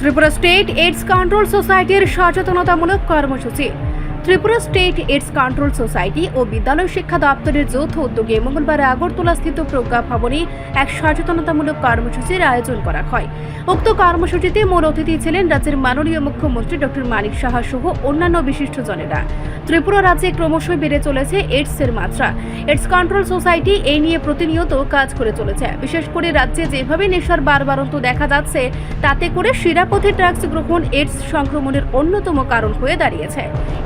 Tripura state AIDS control সোসাইটির সচেতনতামূলক কর্মসূচি। Tripura state AIDS control society ও বিদ্যালয় শিক্ষা দপ্তরের যৌথ উদ্যোগে মঙ্গলবার আগরতলাস্থিত প্রজ্ঞা ভবনে এক সচেতনতামূলক কর্মসূচির আয়োজন করা হয়। উক্ত কর্মসূচিতে মূল অতিথি ছিলেন রাজ্যের মাননীয় মুখ্যমন্ত্রী ডক্টর মানিক সাহা সহ অন্যান্য বিশিষ্টজনেরা। ত্রিপুরা রাজ্যে ক্রমশই বেড়ে চলেছে এইডসের মাত্রা। এইডস কন্ট্রোল সোসাইটি এই নিয়ে প্রতিনিয়ত কাজ করে চলেছে। বিশেষ করে রাজ্যে যেভাবে নেশার বাড়বাড়ন্ত দেখা যাচ্ছে, তাতে করে শিরাপথে ড্রাগস গ্রহণ এইডস সংক্রমণের অন্যতম কারণ হয়ে দাঁড়িয়েছে।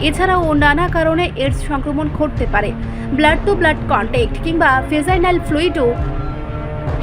এছাড়াও নানা কারণে এইডস সংক্রমণ ঘটতে পারে। ব্লাড টু ব্লাড কন্ট্যাক্ট কিংবা ভেজাইনাল ফ্লুইডও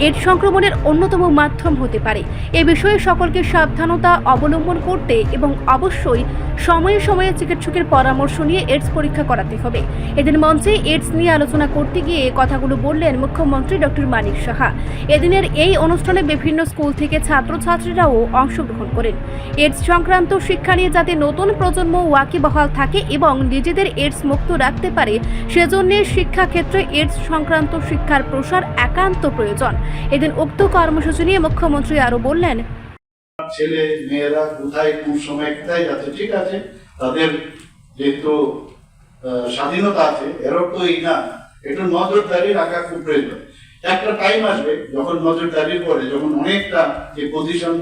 এইডস সংক্রমণের অন্যতম মাধ্যম হতে পারে। এ বিষয়ে সকলকে সাবধানতা অবলম্বন করতে এবং অবশ্যই সময়ে সময়ে চিকিৎসকের পরামর্শ নিয়ে এইডস পরীক্ষা করাতে হবে। এদিন মঞ্চে এইডস নিয়ে আলোচনা করতে গিয়ে কথাগুলো বললেন মুখ্যমন্ত্রী ডক্টর মানিক সাহা। এদিনের এই অনুষ্ঠানে বিভিন্ন স্কুল থেকে ছাত্রছাত্রীরাও অংশগ্রহণ করেন। এইডস সংক্রান্ত শিক্ষা নিয়ে যাতে নতুন প্রজন্ম ওয়াকিবহাল থাকে এবং নিজেদের এইডস মুক্ত রাখতে পারে, সেজন্য শিক্ষাক্ষেত্রে এইডস সংক্রান্ত শিক্ষার প্রসার একান্ত প্রয়োজন। এদিন উক্ত কর্মসূচি নিয়ে মুখ্যমন্ত্রী আরো বললেন, ছেলে মেয়েরা কোথায় কোন সময় কোথায় যাচ্ছে, ঠিক আছে, তাদের যেহেতু স্বাধীনতা আছে, এর অর্থ এই না একটু নজরদারি রাখা খুব প্রয়োজন। একটা টাইম আসবে যখন নজরদারির পরে যখন অনেকটা যে পজিশন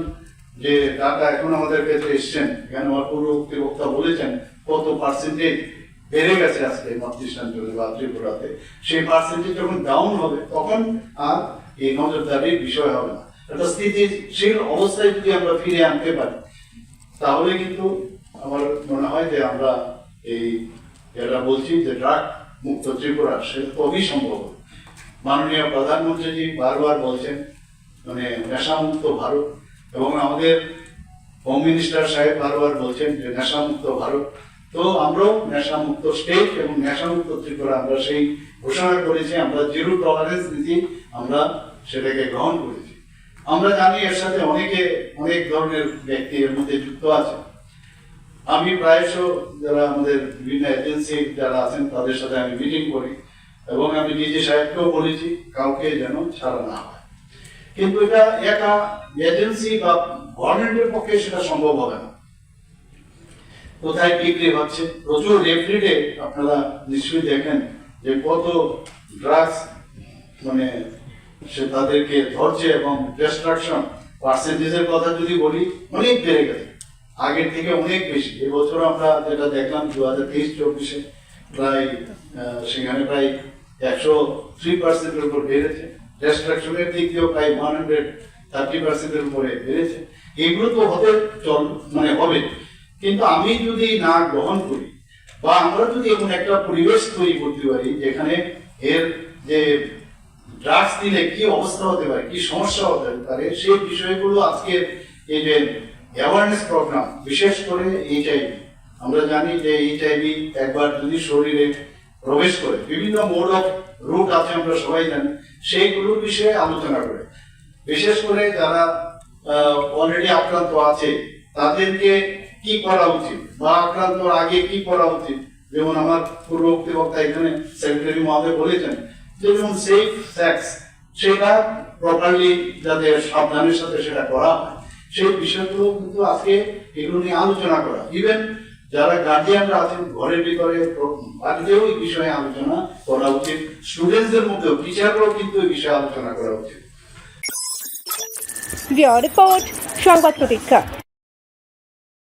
যে টাকা এখন আমাদের কাছে এসছেন, এখানে আমার পূর্ববর্তী বক্তা বলেছেন কত পার্সেন্টেজ বেড়ে গেছে আজকে প্রতিষ্ঠানগুলো বা ত্রিপুরাতে, সেই পার্সেন্টেজ যখন ডাউন হবে তখন আর এই নজরদারির বিষয় হবে না। একটা স্থিতিশীল অবস্থায় যদি আমরা ফিরে আনতে পারি, তাহলে কিন্তু আমার মনে হয় যে আমরা এই যেটা বলছি যে ড্রাগ মুক্ত ত্রিপুরা, সেটা খুবই সম্ভব। মাননীয় প্রধানমন্ত্রীজি বারবার বলছেন মানে নেশামুক্ত ভারত, এবং আমাদের হোম মিনিস্টার সাহেব বারবার বলছেন যে নেশামুক্ত ভারত। তো আমরাও নেশামুক্ত স্টেট এবং নেশামুক্ত ত্রিপুরা আমরা সেই ঘোষণা করেছি। আমরা জিরো টলারেন্স নীতি আমরা সেটাকে গ্রহণ করেছি। আমরা জানি এর সাথে অনেক ধরনের ব্যক্তি এর মধ্যে যুক্ত আছে। আমি প্রায়শ যারা আমাদের বিভিন্ন এজেন্সি যারা আছেন তাদের সাথে আমি মিটিং করি, এবং আমি নিজে সাহেবকেও বলেছি কাউকে যেন ছাড়া না হয়। কিন্তু এটা একা এজেন্সি বা গভর্নমেন্টের পক্ষে সেটা সম্ভব হবে না। কোথায় বিক্রি হচ্ছে প্রচুর এভরিডে, আপনারা নিশ্চয়ই দেখেন যে কত ড্রাগস মানে সে তাদেরকে ধরছে, এবং ডিস্ট্রাকশন পার্সেন্টেজের কথা যদি বলি অনেক বেড়ে গেছে, আগের থেকে অনেক বেশি। এবছর আমরা যেটা দেখলাম 2023-24 প্রায় সেখানে প্রায় 103% উপর বেড়েছে। ডিস্ট্রাকশনের দিক দিয়েও প্রায় 130% উপরে বেড়েছে। এগুলো তো হতে হবে, কিন্তু আমি যদি না গ্রহণ করি বা আমরা যদি এমন একটা পরিবেশ তৈরি করতে পারি যেখানে এর যে ড্রাগস দিলে কি অবস্থা হতে পারে, কি সমস্যা হতে পারে, সেই বিষয়গুলো আজকের এই যে অ্যাওয়ারনেস প্রোগ্রাম, বিশেষ করে এইচআইভি। আমরা জানি যে এইচআইভি একবার যদি শরীরে প্রবেশ করে বিভিন্ন মোড অফ রুট আছে, আমরা সবাই জানি, সেইগুলোর বিষয়ে আলোচনা করে, বিশেষ করে যারা অলরেডি আক্রান্ত আছে তাদেরকে কি করা উচিত বা আক্রান্তর আগে কি করা উচিত। যেমন আমার পূর্ববর্তী বক্তা এখানে সেক্রেটারি মহোদয় বলেছেন যে যেমন সেফ সেক্স, সেটা প্রপারলি যাতে সাবধানের সাথে সেটা করা হয়, সেই বিষয়গুলো কিন্তু আজকে এগুলো নিয়ে আলোচনা করা। ইভেন যারা গার্জিয়ানরা আছেন ঘরের ভিতরে, বাড়িতেও এই বিষয়ে আলোচনা করা উচিত। স্টুডেন্টসদের মধ্যেও টিচাররাও কিন্তু এই বিষয়ে আলোচনা করা উচিত। রিপোর্ট সংবাদ প্রতীক্ষা।